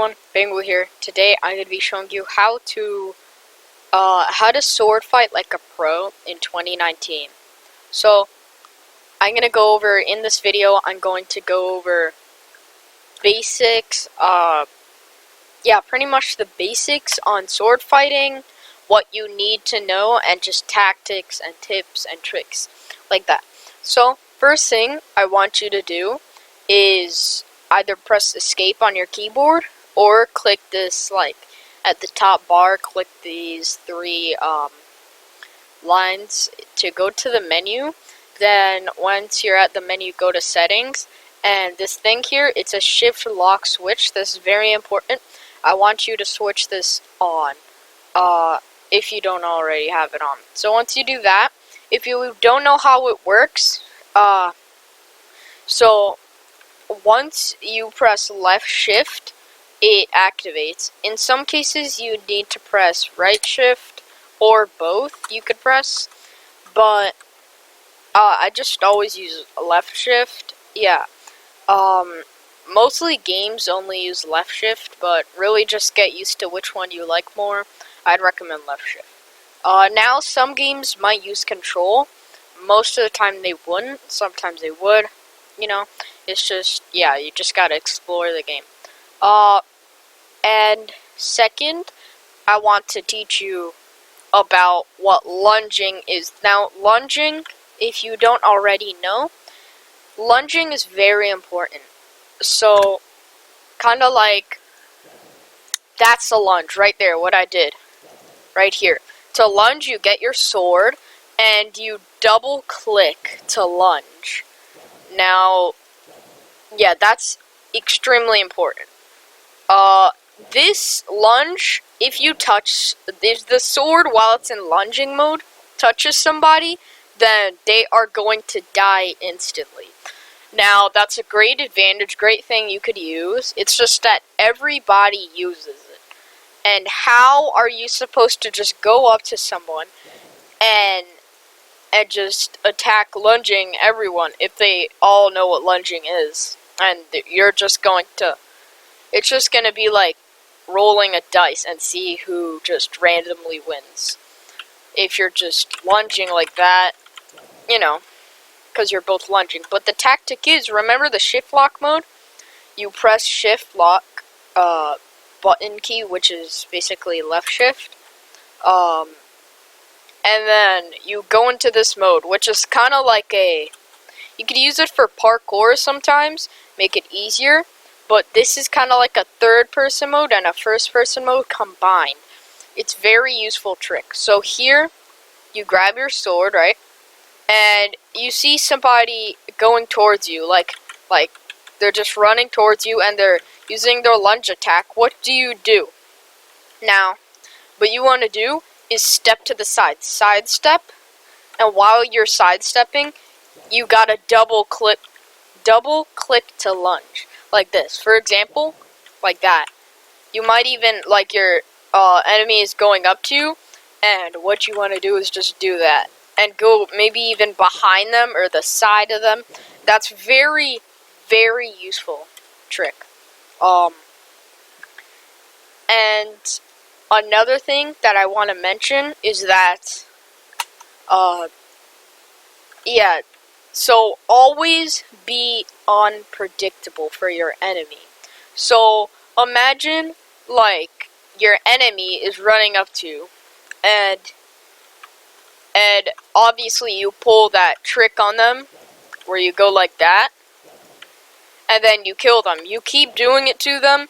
everyone, Bangle here. Today I'm going to be showing you how to sword fight like a pro in 2019. So I'm going to go over, in this video, I'm going to go over basics, pretty much the basics on sword fighting, what you need to know, and just tactics and tips and tricks, like that. So first thing I want you to do is either press escape on your keyboard or click this, like, at the top bar, click these three lines to go to the menu. Then once you're at the menu, go to settings, and this thing here, it's a shift lock switch. This is very important. I want you to switch this on if you don't already have it on. So once you do that, if you don't know how it works, so once you press left shift, it activates. In some cases, you need to press right shift, or both you could press, but I just always use left shift. Yeah. Mostly games only use left shift, but really just get used to which one you like more. I'd recommend left shift. Now some games might use control. Most of the time they wouldn't. Sometimes they would. You know, it's just, yeah, you just gotta explore the game. And second, I want to teach you about what lunging is. Now, lunging, if you don't already know, lunging is very important. So, kind of like, that's a lunge right there, what I did. Right here. To lunge, you get your sword, and you double click to lunge. Now, yeah, that's extremely important. This lunge, if you touch the sword while it's in lunging mode, touches somebody, then they are going to die instantly. Now, that's a great advantage, great thing you could use. It's just that everybody uses it. And how are you supposed to just go up to someone and just attack lunging everyone if they all know what lunging is? And you're just going to, it's just going to be like rolling a dice and see who just randomly wins. If you're just lunging like that, you know, because you're both lunging. But the tactic is, remember the shift lock mode? You press shift lock button key, which is basically left shift. And then you go into this mode, which is kind of like you could use it for parkour sometimes, make it easier, but this is kind of like a third-person mode and a first-person mode combined. It's very useful trick. So here, you grab your sword, right, and you see somebody going towards you, like they're just running towards you and they're using their lunge attack. What do you do? Now, what you want to do is step to the side, sidestep, and while you're sidestepping, you gotta double click to lunge, like this. For example, like that. You might even, like, your enemy is going up to you, and what you want to do is just do that, and go maybe even behind them or the side of them. That's very, very useful trick. And another thing that I want to mention is that, so always be unpredictable for your enemy. So imagine, like, your enemy is running up to you, and obviously you pull that trick on them, where you go like that, and then you kill them. You keep doing it to them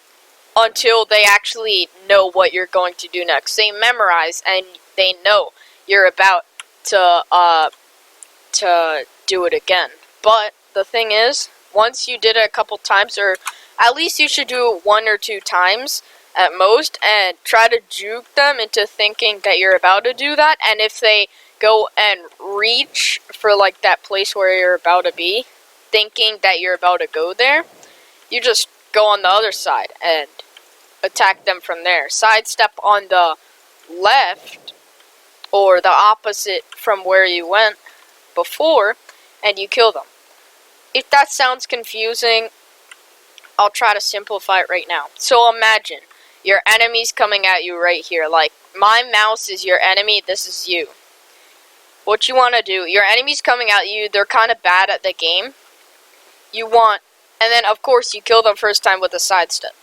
until they actually know what you're going to do next. They memorize, and they know you're about to do it again. But the thing is, once you did it a couple times, or at least you should do it 1 or 2 times at most, and try to juke them into thinking that you're about to do that. And if they go and reach for, like, that place where you're about to be, thinking that you're about to go there, you just go on the other side and attack them from there. Sidestep on the left, or the opposite from where you went before, and you kill them. If that sounds confusing, I'll try to simplify it right now. So imagine your enemy's coming at you right here. Like, my mouse is your enemy, this is you. What you want to do, your enemy's coming at you, they're kind of bad at the game. And then of course you kill them first time with a sidestep.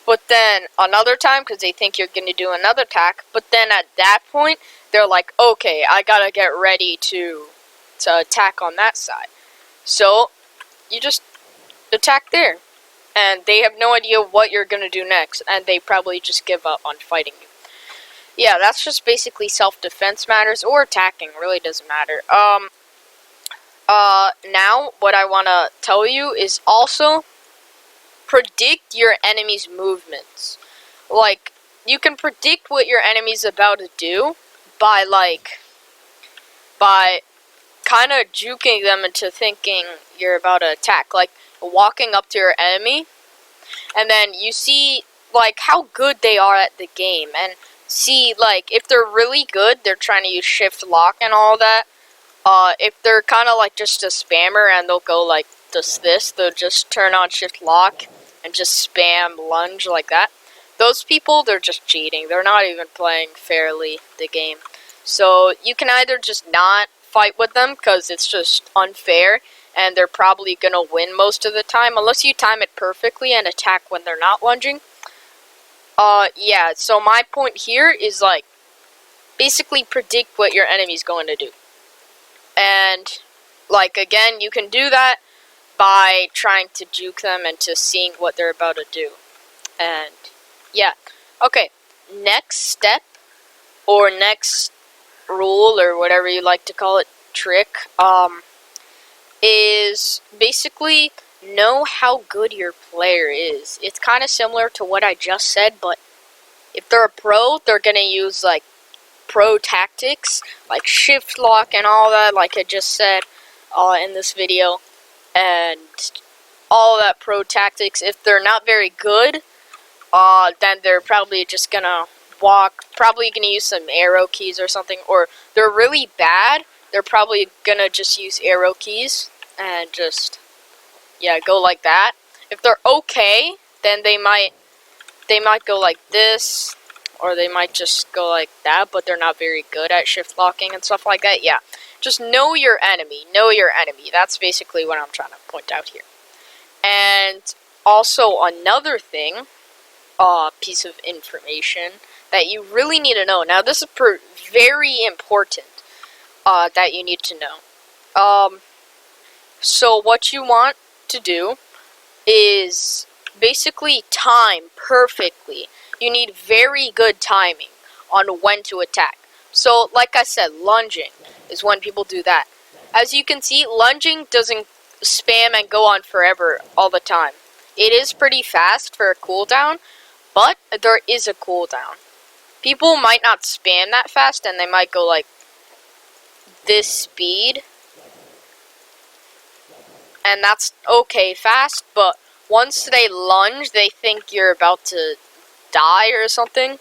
But then another time, because they think you're going to do another attack, but then at that point, they're like, okay, I gotta get ready to attack on that side. So, you just attack there. And they have no idea what you're going to do next, and they probably just give up on fighting you. Yeah, that's just basically self-defense matters, or attacking, really doesn't matter. Now, what I want to tell you is also predict your enemy's movements. Like, you can predict what your enemy's about to do by kind of juking them into thinking you're about to attack. Like, walking up to your enemy, and then you see, like, how good they are at the game, and see, like, if they're really good, they're trying to use shift lock and all that. If they're kind of like just a spammer and they'll go like this, they'll just turn on shift lock and just spam lunge like that. Those people, they're just cheating. They're not even playing fairly the game. So you can either just not fight with them because it's just unfair and they're probably going to win most of the time unless you time it perfectly and attack when they're not lunging. Yeah, so my point here is like basically predict what your enemy's going to do. And, like, again, you can do that by trying to juke them into seeing what they're about to do. And, yeah. Okay, next step, or next rule, or whatever you like to call it, trick, is basically know how good your player is. It's kind of similar to what I just said, but if they're a pro, they're going to use, like, pro tactics, like shift lock and all that, like I just said in this video, and all that pro tactics. If they're not very good, then they're probably just gonna probably gonna use some arrow keys or something, or they're really bad, they're probably gonna just use arrow keys and just, yeah, go like that. If they're okay, then they might go like this, or they might just go like that, but they're not very good at shift locking and stuff like that. Yeah, just know your enemy. Know your enemy. That's basically what I'm trying to point out here. And also another thing, piece of information that you really need to know. Now, this is very important that you need to know. So what you want to do is basically time perfectly. You need very good timing on when to attack. So, like I said, lunging is when people do that. As you can see, lunging doesn't spam and go on forever all the time. It is pretty fast for a cooldown, but there is a cooldown. People might not spam that fast, and they might go like this speed. And that's okay fast, but once they lunge, they think you're about to die or something,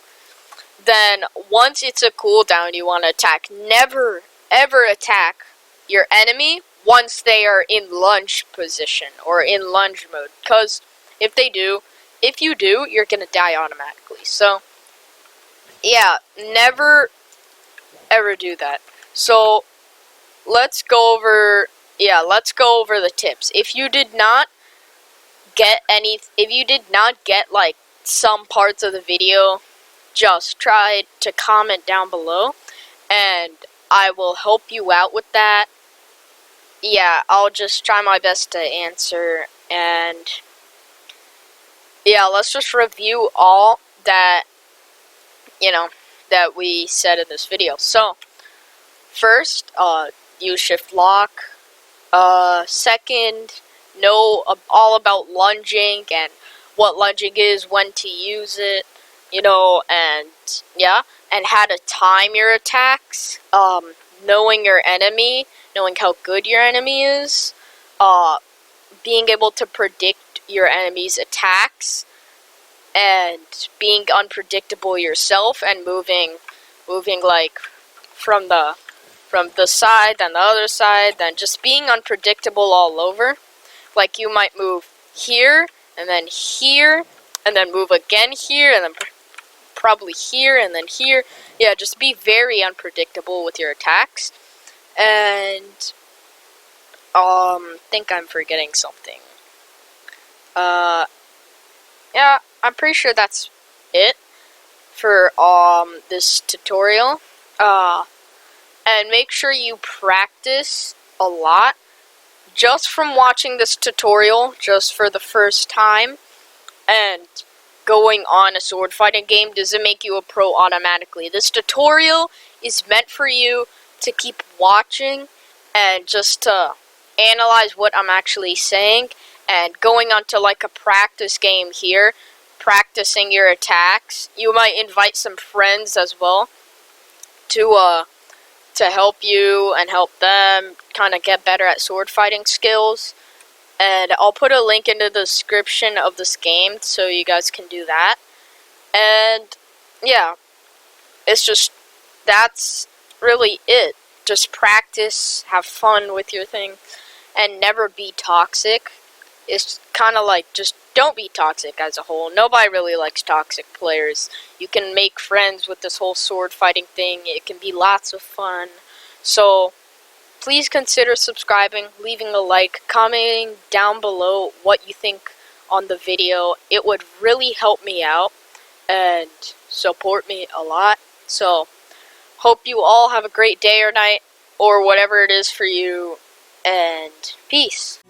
then once it's a cooldown, you want to attack. Never, ever attack your enemy once they are in lunge position or in lunge mode, because if you do, you're going to die automatically. So, yeah, never, ever do that. So, let's go over the tips. If you did not get like some parts of the video, just try to comment down below and I will help you out with that. Yeah, I'll just try my best to answer, and yeah, let's just review all that, that we said in this video. So, first, use shift lock. Second, know all about lunging and what lunging is, when to use it, and how to time your attacks, knowing your enemy, knowing how good your enemy is, being able to predict your enemy's attacks, and being unpredictable yourself, and moving like from the side, then the other side, then just being unpredictable all over. Like, you might move here, and then here, and then move again here, and then probably here, and then here. Yeah, just be very unpredictable with your attacks. And think I'm forgetting something. Yeah, I'm pretty sure that's it for this tutorial. And make sure you practice a lot just from watching this tutorial just for the first time, and going on a sword fighting game doesn't make you a pro automatically. This tutorial is meant for you to keep watching and just to analyze what I'm actually saying, and going on to like a practice game here, practicing your attacks. You might invite some friends as well to help you and help them kind of get better at sword fighting skills. And I'll put a link in the description of this game so you guys can do that. And yeah, it's just, that's really it. Just practice, have fun with your thing, and never be toxic. It's kind of like, just don't be toxic as a whole. Nobody really likes toxic players. You can make friends with this whole sword fighting thing. It can be lots of fun. So please consider subscribing, leaving a like, commenting down below what you think on the video. It would really help me out and support me a lot. So hope you all have a great day or night, or whatever it is for you, and peace.